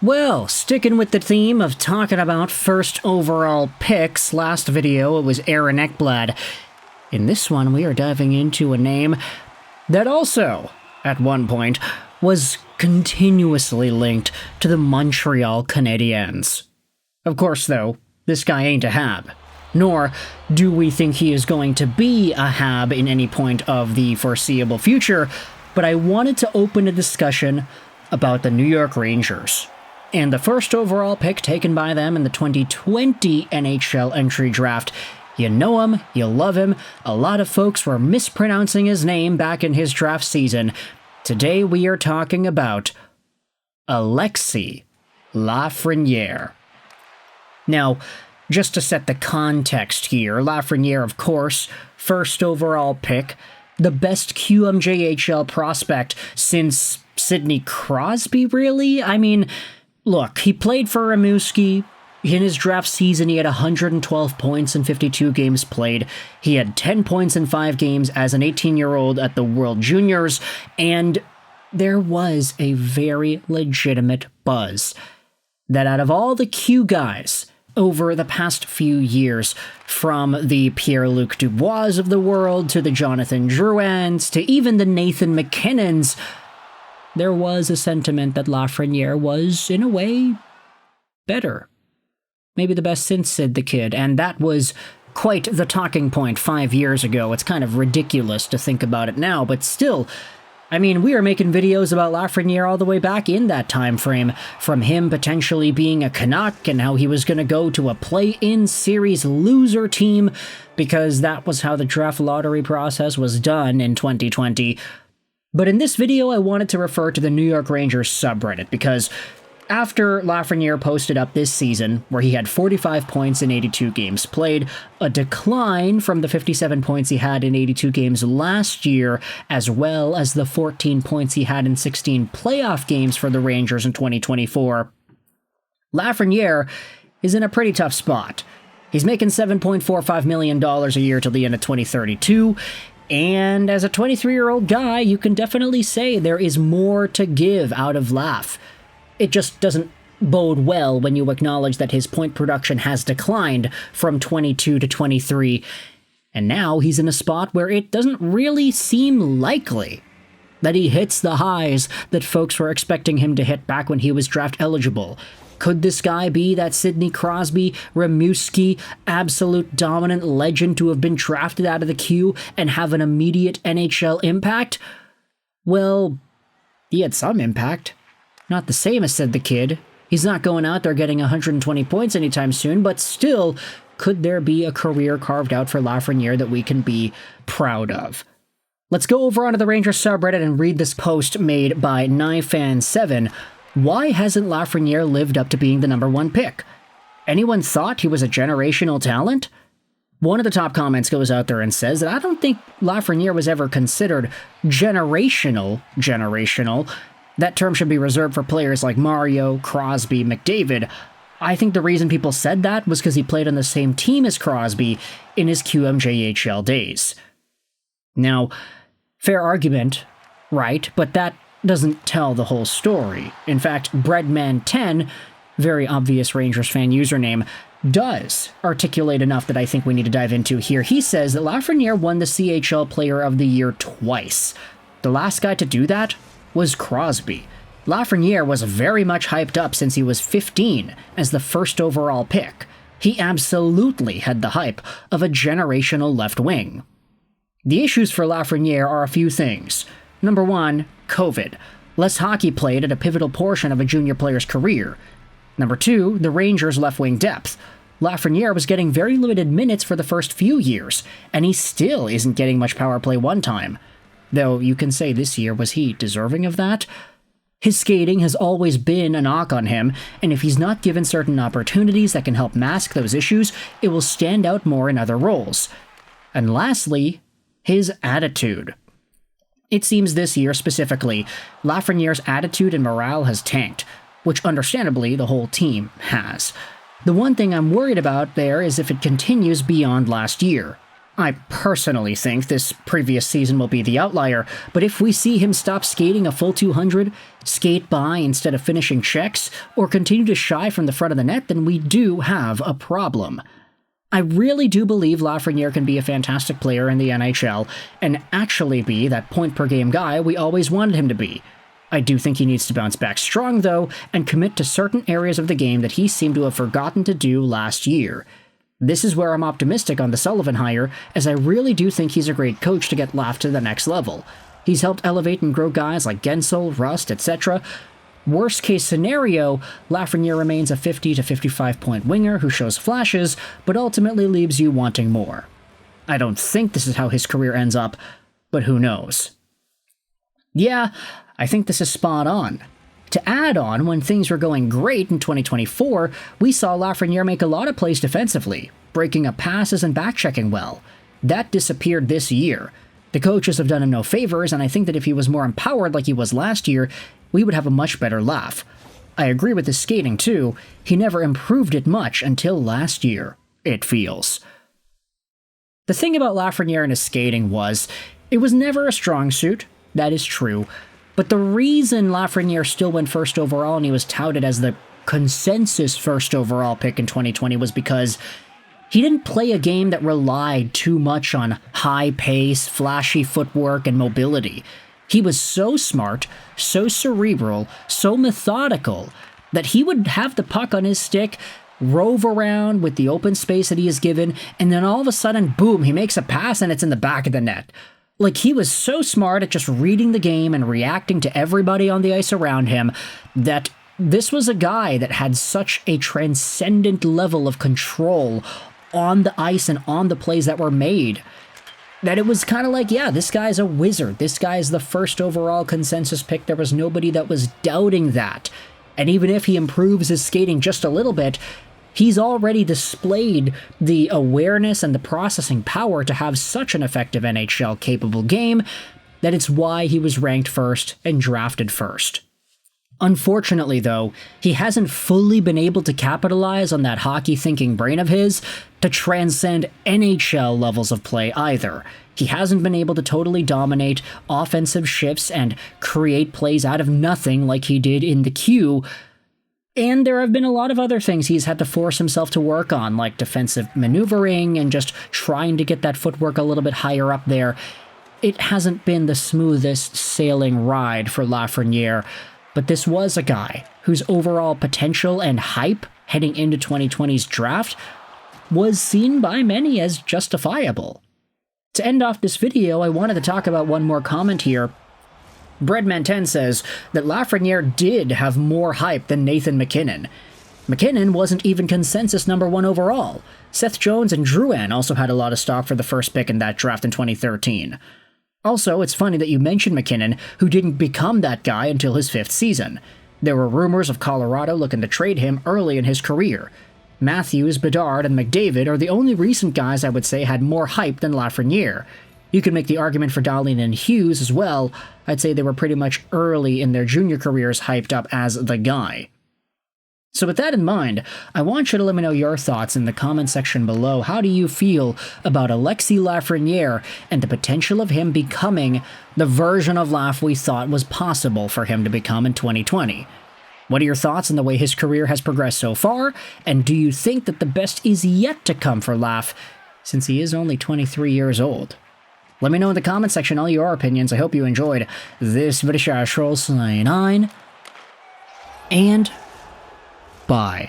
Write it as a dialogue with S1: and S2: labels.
S1: Well, sticking with the theme of talking about first overall picks, last video it was Aaron Ekblad. In this one, we are diving into a name that also, at one point, was continuously linked to the Montreal Canadiens. Of course, though, this guy ain't a Hab. Nor do we think he is going to be a Hab in any point of the foreseeable future, but I wanted to open a discussion about the New York Rangers and the first overall pick taken by them in the 2020 NHL Entry Draft. You know him, you love him, a lot of folks were mispronouncing his name back in his draft season. Today we are talking about Alexis Lafreniere. Now, just to set the context here, Lafreniere, of course, first overall pick, the best QMJHL prospect since Sidney Crosby, really? I mean, look, he played for Rimouski. In his draft season, he had 112 points in 52 games played. He had 10 points in 5 games as an 18-year-old at the World Juniors, and there was a very legitimate buzz that out of all the Q guys over the past few years, from the Pierre-Luc Dubois of the world to the Jonathan Drouins to even the Nathan MacKinnons, there was a sentiment that Lafreniere was, in a way, better. Maybe the best since Sid the Kid, and that was quite the talking point 5 years ago. It's kind of ridiculous to think about it now, but still, I mean, we were making videos about Lafreniere all the way back in that time frame, from him potentially being a Canuck and how he was going to go to a play-in series loser team, because that was how the draft lottery process was done in 2020. But in this video, I wanted to refer to the New York Rangers subreddit, because after Lafreniere posted up this season, where he had 45 points in 82 games played, a decline from the 57 points he had in 82 games last year, as well as the 14 points he had in 16 playoff games for the Rangers in 2024, Lafreniere is in a pretty tough spot. He's making $7.45 million a year till the end of 2032, and as a 23-year-old guy, you can definitely say there is more to give out of Laf. It just doesn't bode well when you acknowledge that his point production has declined from 22 to 23, and now he's in a spot where it doesn't really seem likely that he hits the highs that folks were expecting him to hit back when he was draft eligible. Could this guy be that Sidney Crosby, Rimouski, absolute dominant legend to have been drafted out of the queue and have an immediate NHL impact? Well, he had some impact. Not the same as Sid the Kid. He's not going out there getting 120 points anytime soon, but still, could there be a career carved out for Lafreniere that we can be proud of? Let's go over onto the Rangers subreddit and read this post made by NyFan7. Why hasn't Lafreniere lived up to being the #1 pick? Anyone thought he was a generational talent? One of the top comments goes out there and says that I don't think Lafreniere was ever considered generational. That term should be reserved for players like Mario, Crosby, McDavid. I think the reason people said that was because he played on the same team as Crosby in his QMJHL days. Now, fair argument, right? But that doesn't tell the whole story. In fact, Breadman10, very obvious Rangers fan username, does articulate enough that I think we need to dive into here. He says that Lafreniere won the CHL Player of the Year twice. The last guy to do that was Crosby. Lafreniere was very much hyped up since he was 15 as the first overall pick. He absolutely had the hype of a generational left wing. The issues for Lafreniere are a few things. Number 1, COVID. Less hockey played at a pivotal portion of a junior player's career. Number 2, the Rangers' left wing depth. Lafreniere was getting very limited minutes for the first few years, and he still isn't getting much power play one time. Though you can say this year, was he deserving of that? His skating has always been a knock on him, and if he's not given certain opportunities that can help mask those issues, it will stand out more in other roles. And lastly, his attitude. It seems this year specifically, Lafreniere's attitude and morale has tanked, which understandably the whole team has. The one thing I'm worried about there is if it continues beyond last year. I personally think this previous season will be the outlier, but if we see him stop skating a full 200, skate by instead of finishing checks, or continue to shy from the front of the net, then we do have a problem. I really do believe Lafreniere can be a fantastic player in the NHL, and actually be that point-per-game guy we always wanted him to be. I do think he needs to bounce back strong, though, and commit to certain areas of the game that he seemed to have forgotten to do last year. This is where I'm optimistic on the Sullivan hire, as I really do think he's a great coach to get Laf to the next level. He's helped elevate and grow guys like Gensel, Rust, etc. Worst case scenario, Lafreniere remains a 50 to 55 point winger who shows flashes, but ultimately leaves you wanting more. I don't think this is how his career ends up, but who knows. Yeah, I think this is spot on. To add on, when things were going great in 2024, we saw Lafreniere make a lot of plays defensively, breaking up passes and backchecking well. That disappeared this year. The coaches have done him no favors, and I think that if he was more empowered like he was last year, we would have a much better Laf. I agree with his skating too. He never improved it much until last year, it feels. The thing about Lafreniere and his skating was, it was never a strong suit, that is true. But the reason Lafreniere still went first overall and he was touted as the consensus first overall pick in 2020 was because he didn't play a game that relied too much on high pace, flashy footwork, and mobility. He was so smart, so cerebral, so methodical, that he would have the puck on his stick, rove around with the open space that he is given, and then all of a sudden, boom, he makes a pass and it's in the back of the net. Like, he was so smart at just reading the game and reacting to everybody on the ice around him that this was a guy that had such a transcendent level of control on the ice and on the plays that were made that it was kind of like, yeah, this guy's a wizard. This guy's the first overall consensus pick. There was nobody that was doubting that. And even if he improves his skating just a little bit, he's already displayed the awareness and the processing power to have such an effective NHL-capable game that it's why he was ranked first and drafted first. Unfortunately, though, he hasn't fully been able to capitalize on that hockey-thinking brain of his to transcend NHL levels of play either. He hasn't been able to totally dominate offensive shifts and create plays out of nothing like he did in the Q. And there have been a lot of other things he's had to force himself to work on, like defensive maneuvering and just trying to get that footwork a little bit higher up there. It hasn't been the smoothest sailing ride for Lafreniere, but this was a guy whose overall potential and hype heading into 2020's draft was seen by many as justifiable. To end off this video, I wanted to talk about one more comment here. Breadman10 says that Lafreniere did have more hype than Nathan MacKinnon. MacKinnon wasn't even consensus number 1 overall. Seth Jones and Drouin also had a lot of stock for the first pick in that draft in 2013. Also, it's funny that you mentioned MacKinnon, who didn't become that guy until his 5th season. There were rumors of Colorado looking to trade him early in his career. Matthews, Bedard, and McDavid are the only recent guys I would say had more hype than Lafreniere. You could make the argument for Dahlin and Hughes as well. I'd say they were pretty much early in their junior careers hyped up as the guy. So with that in mind, I want you to let me know your thoughts in the comment section below. How do you feel about Alexis Lafreniere and the potential of him becoming the version of Laf we thought was possible for him to become in 2020? What are your thoughts on the way his career has progressed so far? And do you think that the best is yet to come for Laf, since he is only 23 years old? Let me know in the comment section all your opinions. I hope you enjoyed this video. And bye.